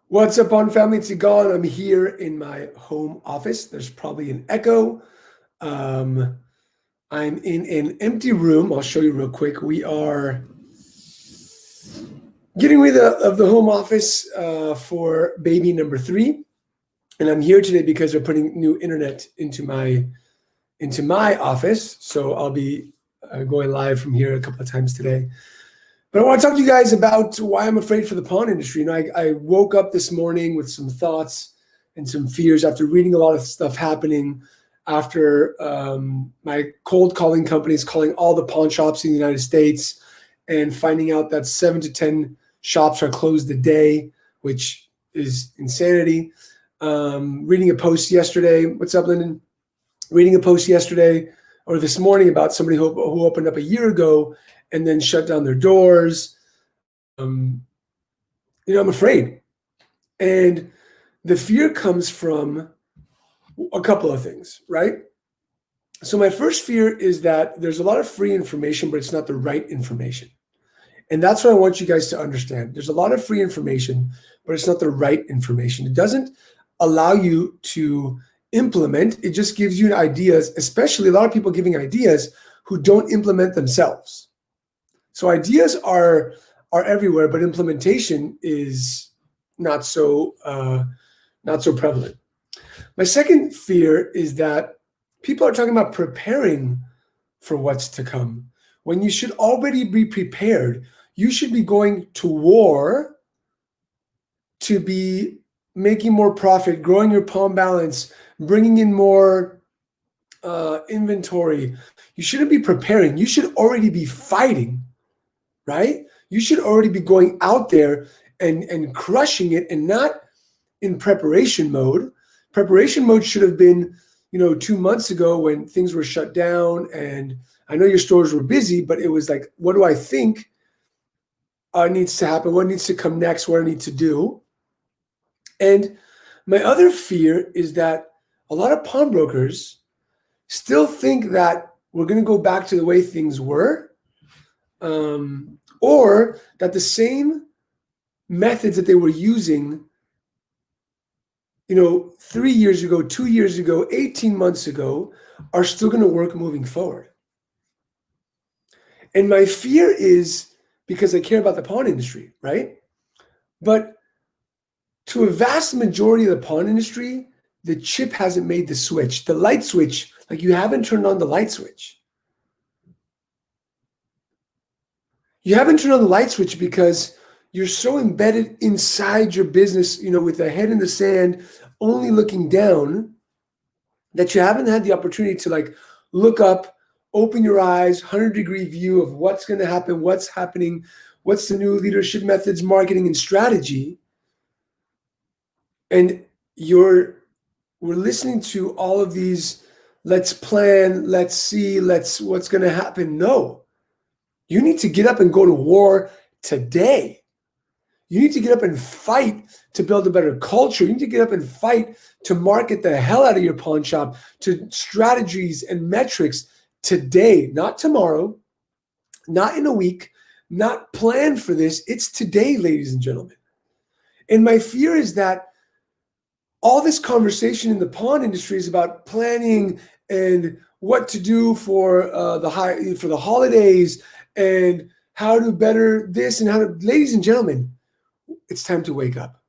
What's up, on family? It's Igan. I'm here in my home office. There's probably an echo. Um, I'm in an empty room. I'll show you real quick. We are getting rid of the home office for baby number 3, and I'm here today because they're putting new internet into my office. So I'll be going live from here a couple of times today. But I want to talk to you guys about why I'm afraid for the pawn industry. I woke up this morning with some thoughts and some fears after reading a lot of stuff happening after my cold calling companies calling all the pawn shops in the United States and finding out that 7 to 10 shops are closed a day, which is insanity. Reading a post yesterday. What's up, Lyndon? Reading a post yesterday or this morning about somebody who opened up a year ago and then shut down their doors. I'm afraid. And the fear comes from a couple of things, right? So my first fear is that there's a lot of free information, but it's not the right information. And that's what I want you guys to understand. There's a lot of free information, but it's not the right information. It doesn't allow you to implement. It just gives you ideas, especially a lot of people giving ideas who don't implement themselves. So ideas are everywhere, but implementation is not so prevalent. My second fear is that people are talking about preparing for what's to come when you should already be prepared. You should be going to war to be making more profit, growing your pawn balance, bringing in more inventory. You shouldn't be preparing. You should already be fighting, right? You should already be going out there and crushing it, and not in preparation mode. Preparation mode should have been, 2 months ago when things were shut down, and I know your stores were busy, but it was like, what do I think needs to happen? What needs to come next? What I need to do? And my other fear is that a lot of pawnbrokers still think that we're going to go back to the way things were, or that the same methods that they were using 3 years ago, 2 years ago, 18 months ago are still going to work moving forward. And my fear is because I care about the pawn industry, right? But to a vast majority of the pawn industry, the chip hasn't made the switch, the light switch. Like, you haven't turned on the light switch. You haven't turned on the light switch because you're so embedded inside your business, with a head in the sand, only looking down, that you haven't had the opportunity to look up, open your eyes, 100-degree view of what's going to happen, what's happening, what's the new leadership methods, marketing, and strategy. And we're listening to all of these, let's plan, let's see, what's going to happen. No, you need to get up and go to war today. You need to get up and fight to build a better culture. You need to get up and fight to market the hell out of your pawn shop, to strategies and metrics today, not tomorrow, not in a week, not plan for this. It's today, ladies and gentlemen. And my fear is that all this conversation in the pawn industry is about planning and what to do for the holidays and how to better this and how to. Ladies and gentlemen, it's time to wake up.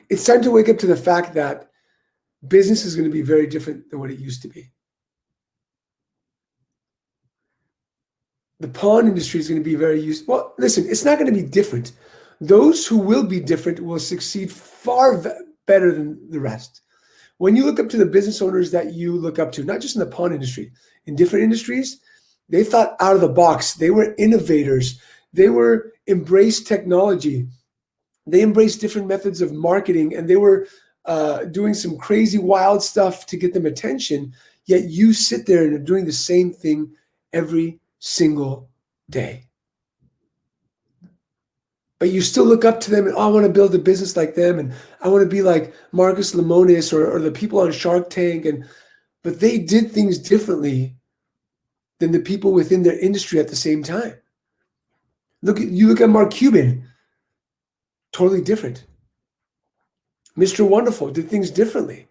It's time to wake up to the fact that business is going to be very different than what it used to be. The pawn industry is going to be very well, listen, it's not going to be different. Those who will be different will succeed far better than the rest. When you look up to the business owners that you look up to, not just in the pawn industry, in different industries, they thought out of the box. They were innovators. They embraced technology. They embraced different methods of marketing, and they were doing some crazy, wild stuff to get them attention. Yet you sit there and are doing the same thing every single day. But you still look up to them and, I want to build a business like them, and I want to be like Marcus Lemonis or the people on Shark Tank. But they did things differently than the people within their industry at the same time. You look at Mark Cuban, totally different. Mr. Wonderful did things differently.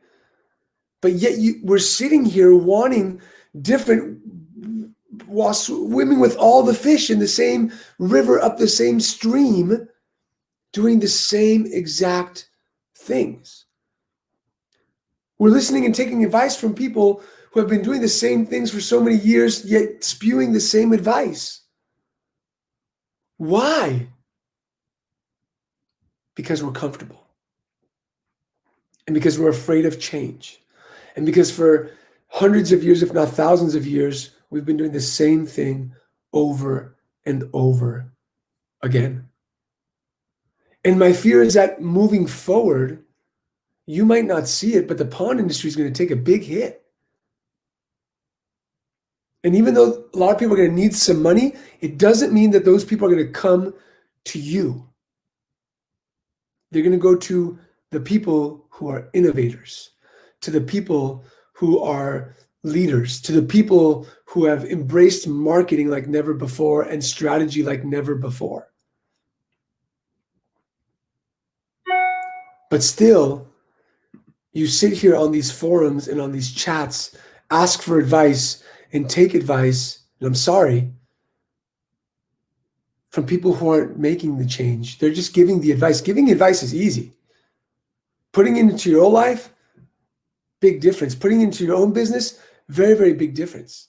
But yet we're sitting here wanting different, while swimming with all the fish in the same river, up the same stream, doing the same exact things. We're listening and taking advice from people who have been doing the same things for so many years, yet spewing the same advice. Why? Because we're comfortable. And because we're afraid of change. And because for hundreds of years, if not thousands of years, we've been doing the same thing over and over again. And my fear is that moving forward, you might not see it, but the pawn industry is going to take a big hit. And even though a lot of people are going to need some money, it doesn't mean that those people are going to come to you. They're going to go to the people who are innovators, to the people who are leaders, to the people who have embraced marketing like never before and strategy like never before. But still, you sit here on these forums and on these chats, ask for advice and take advice, and I'm sorry, from people who aren't making the change. They're just giving the advice. Giving advice is easy. Putting it into your own life, big difference. Putting it into your own business, very, very big difference.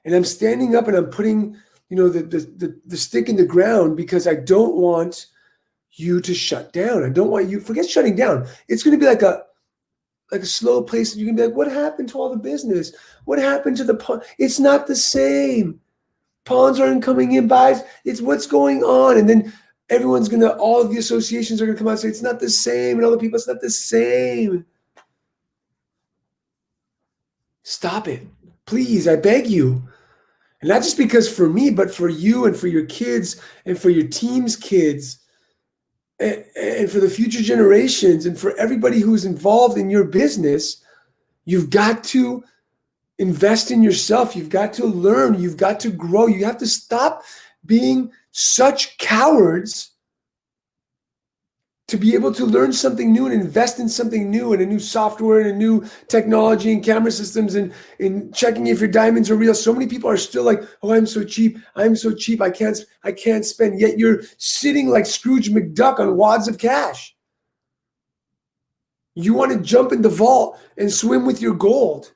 And I'm standing up and I'm putting, the stick in the ground because I don't want you to shut down. I don't want you, forget shutting down. It's going to be like a slow place. You can be like, what happened to all the business? What happened to the pawn? It's not the same. Pawns aren't coming in, buys. It's what's going on. And then everyone's going to, all of the associations are going to come out and say, it's not the same. And all the people, it's not the same. Stop it. Please, I beg you. And not just because for me, but for you and for your kids and for your team's kids and for the future generations and for everybody who's involved in your business. You've got to invest in yourself. You've got to learn. You've got to grow. You have to stop being such cowards to be able to learn something new and invest in something new and a new software and a new technology and camera systems and in checking if your diamonds are real. So many people are still like, oh, I'm so cheap. I'm so cheap. I can't spend. Yet you're sitting like Scrooge McDuck on wads of cash. You want to jump in the vault and swim with your gold.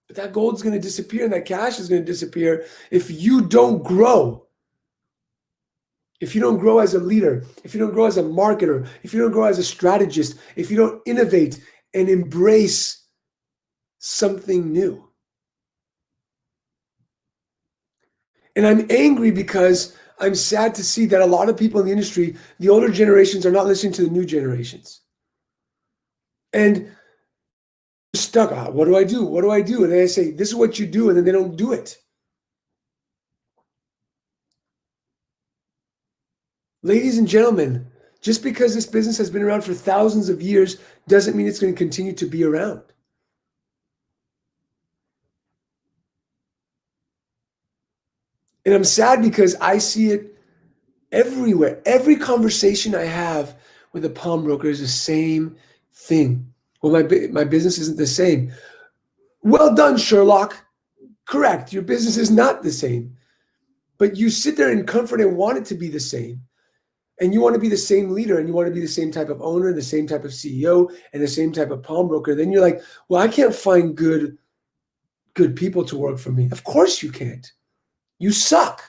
But that gold's going to disappear and that cash is going to disappear if you don't grow. If you don't grow as a leader, if you don't grow as a marketer, if you don't grow as a strategist, if you don't innovate and embrace something new. And I'm angry because I'm sad to see that a lot of people in the industry, the older generations, are not listening to the new generations. And stuck. What do I do? What do I do? And then I say, this is what you do, and then they don't do it. Ladies and gentlemen, just because this business has been around for thousands of years doesn't mean it's going to continue to be around. And I'm sad because I see it everywhere. Every conversation I have with a pawnbroker is the same thing. Well, my business isn't the same. Well done, Sherlock. Correct. Your business is not the same. But you sit there in comfort and want it to be the same. And you want to be the same leader and you want to be the same type of owner, the same type of CEO, and the same type of pawnbroker. Then you're like, well, I can't find good people to work for me. Of course you can't. You suck.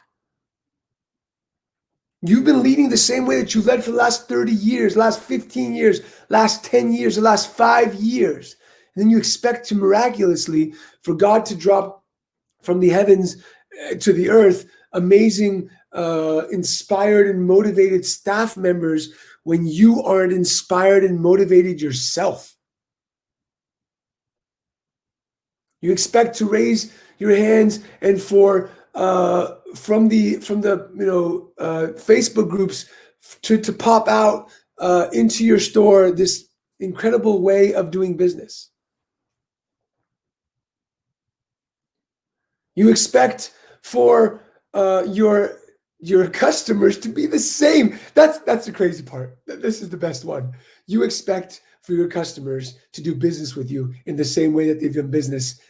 You've been leading the same way that you led for the last 30 years, last 15 years, last 10 years, the last 5 years. And then you expect to miraculously for God to drop from the heavens to the earth amazing, inspired and motivated staff members when you aren't inspired and motivated yourself. You expect to raise your hands and for from the Facebook groups to pop out into your store this incredible way of doing business. You expect for your your customers to be the same. That's the crazy part. This is the best one. You expect for your customers to do business with you in the same way that they've done business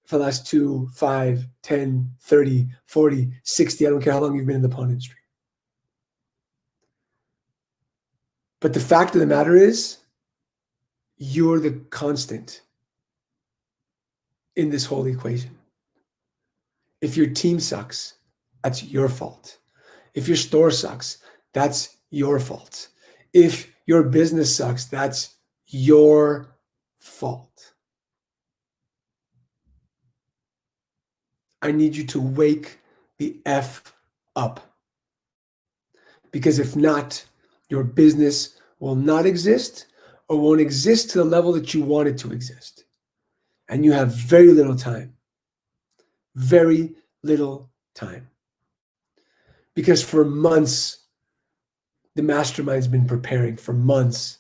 for the last 2, 5, 10, 30, 40, 60. I don't care how long you've been in the pawn industry. But the fact of the matter is, you're the constant in this whole equation. If your team sucks, that's your fault. If your store sucks, that's your fault. If your business sucks, that's your fault. I need you to wake the F up. Because if not, your business will not exist or won't exist to the level that you want it to exist. And you have very little time. Very little time. Because for months, the mastermind's been preparing for months.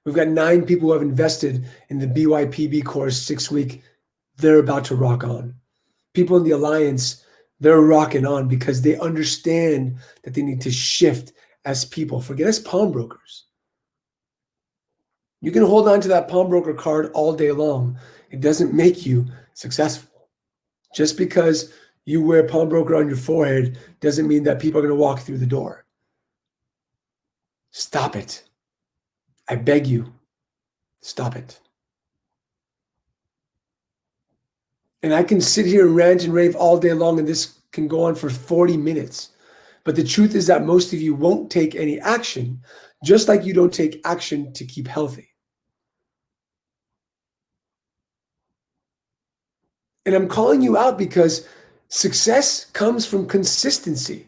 We've got 9 people who have invested in the BYPB course 6-week. They're about to rock on. People in the Alliance, they're rocking on because they understand that they need to shift as people. Forget as pawnbrokers. You can hold on to that pawnbroker card all day long. It doesn't make you successful. Just because you wear pawnbroker on your forehead doesn't mean that people are going to walk through the door. Stop it. I beg you, stop it. And I can sit here and rant and rave all day long, and this can go on for 40 minutes. But the truth is that most of you won't take any action, just like you don't take action to keep healthy. And I'm calling you out because success comes from consistency.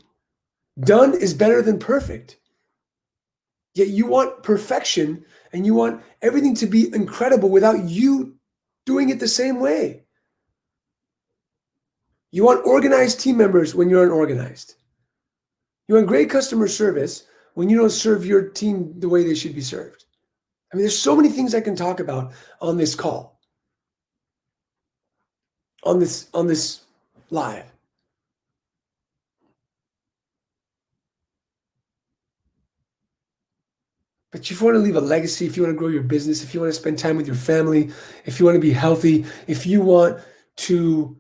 Done is better than perfect. Yet you want perfection and you want everything to be incredible without you doing it the same way. You want organized team members when you're unorganized. You want great customer service when you don't serve your team the way they should be served. I mean, there's so many things I can talk about on this call, on this live. But if you want to leave a legacy, if you want to grow your business, if you want to spend time with your family, if you want to be healthy, if you want to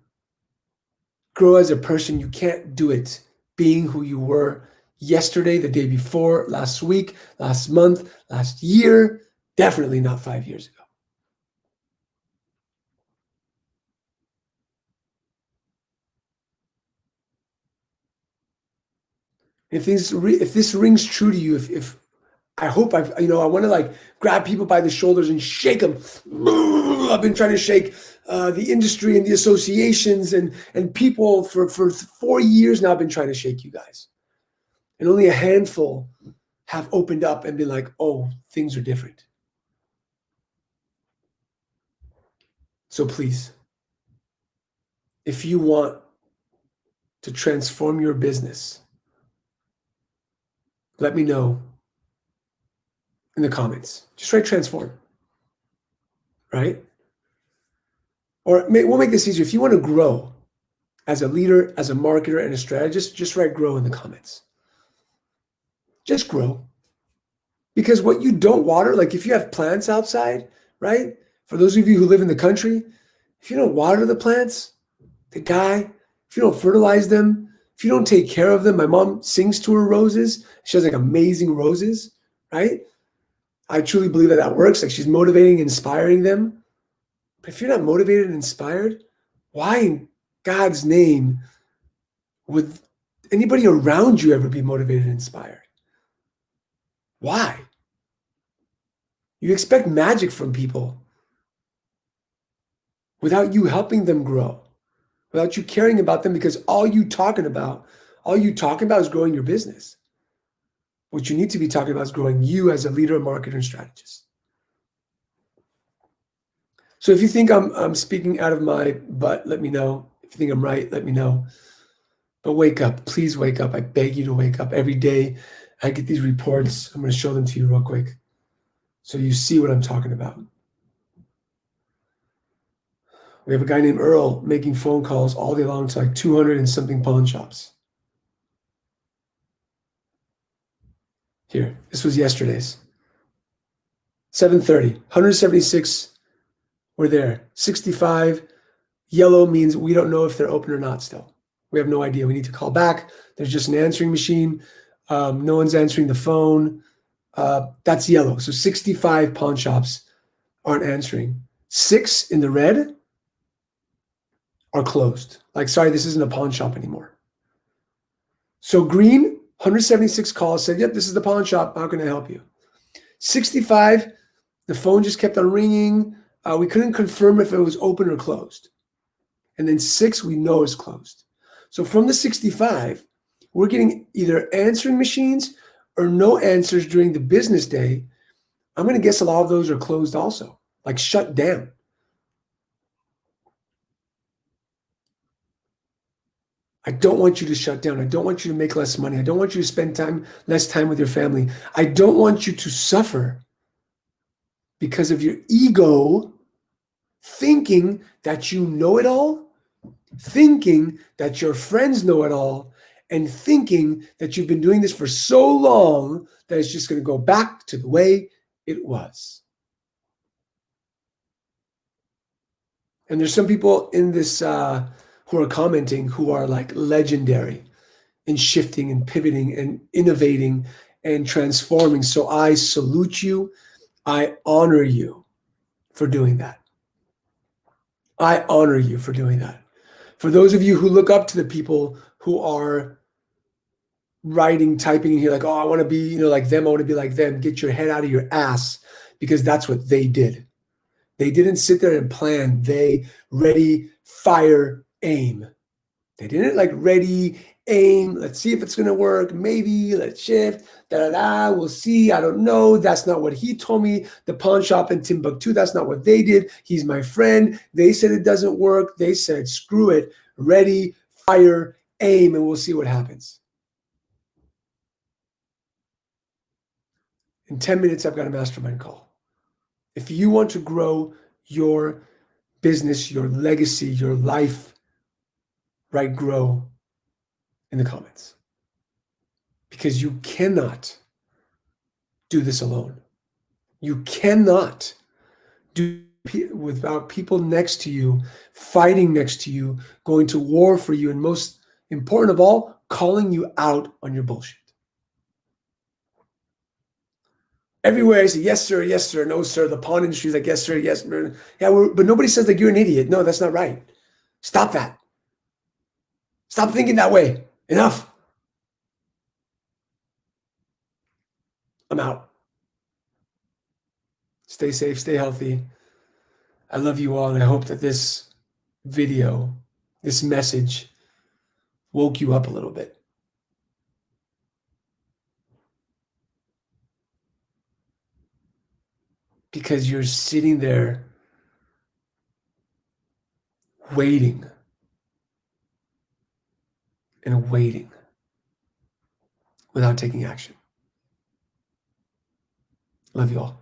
grow as a person, you can't do it being who you were yesterday, the day before, last week, last month, last year, definitely not 5 years ago. If this rings true to you, if I hope I want to like grab people by the shoulders and shake them. I've been trying to shake the industry and the associations and people for 4 years now. I've been trying to shake you guys, and only a handful have opened up and been like, "Oh, things are different." So please, if you want to transform your business, let me know in the comments. Just write transform, right? Or we'll make this easier. If you want to grow as a leader, as a marketer, and a strategist, just write grow in the comments. Just grow. Because what you don't water, like if you have plants outside, right? For those of you who live in the country, if you don't water the plants, they die. If you don't fertilize them, if you don't take care of them, my mom sings to her roses. She has like amazing roses, right? I truly believe that works. Like she's motivating, inspiring them. But if you're not motivated and inspired, why in God's name would anybody around you ever be motivated and inspired? Why? You expect magic from people without you helping them grow, without you caring about them, because all you talking about is growing your business. What you need to be talking about is growing you as a leader, marketer, and strategist. So if you think I'm speaking out of my butt, let me know. If you think I'm right, let me know. But wake up. Please wake up. I beg you to wake up. Every day I get these reports. I'm going to show them to you real quick so you see what I'm talking about. We have a guy named Earl making phone calls all day long to like 200 and something pawn shops. Here, this was yesterday's. 7:30, 176 were there. 65, yellow means we don't know if they're open or not still. We have no idea. We need to call back. There's just an answering machine. No one's answering the phone. That's yellow. So 65 pawn shops aren't answering. 6 in the red are closed. Like, sorry, this isn't a pawn shop anymore. So green, 176 calls, said, yep, this is the pawn shop. How can I help you? 65, the phone just kept on ringing. We couldn't confirm if it was open or closed. And then 6, we know is closed. So from the 65, we're getting either answering machines or no answers during the business day. I'm going to guess a lot of those are closed also, like shut down. I don't want you to shut down. I don't want you to make less money. I don't want you to spend less time with your family. I don't want you to suffer because of your ego thinking that you know it all, thinking that your friends know it all, and thinking that you've been doing this for so long that it's just going to go back to the way it was. And there's some people in this who are commenting who are like legendary in shifting and pivoting and innovating and transforming. So I salute you. I honor you for doing that. I honor you for doing that. For those of you who look up to the people who are writing, typing in here like, oh, I want to be, like them. I want to be like them. Get your head out of your ass, because that's what they did. They didn't sit there and plan. They ready, fire, aim. They didn't like ready, aim. Let's see if it's going to work. Maybe let's shift. We'll see. I don't know. That's not what he told me. The pawn shop in Timbuktu, that's not what they did. He's my friend. They said it doesn't work. They said, screw it. Ready, fire, aim, and we'll see what happens. In 10 minutes, I've got a mastermind call. If you want to grow your business, your legacy, your life, write grow in the comments. Because you cannot do this alone. You cannot do without people next to you, fighting next to you, going to war for you, and most important of all, calling you out on your bullshit. Everywhere I say, yes, sir, no, sir. The pawn industry is like, yes, sir, yes, sir. Yeah, but nobody says like, you're an idiot. No, that's not right. Stop that. Stop thinking that way. Enough. I'm out. Stay safe, stay healthy. I love you all, and I hope that this video, this message, woke you up a little bit. Because you're sitting there waiting and waiting without taking action. Love you all.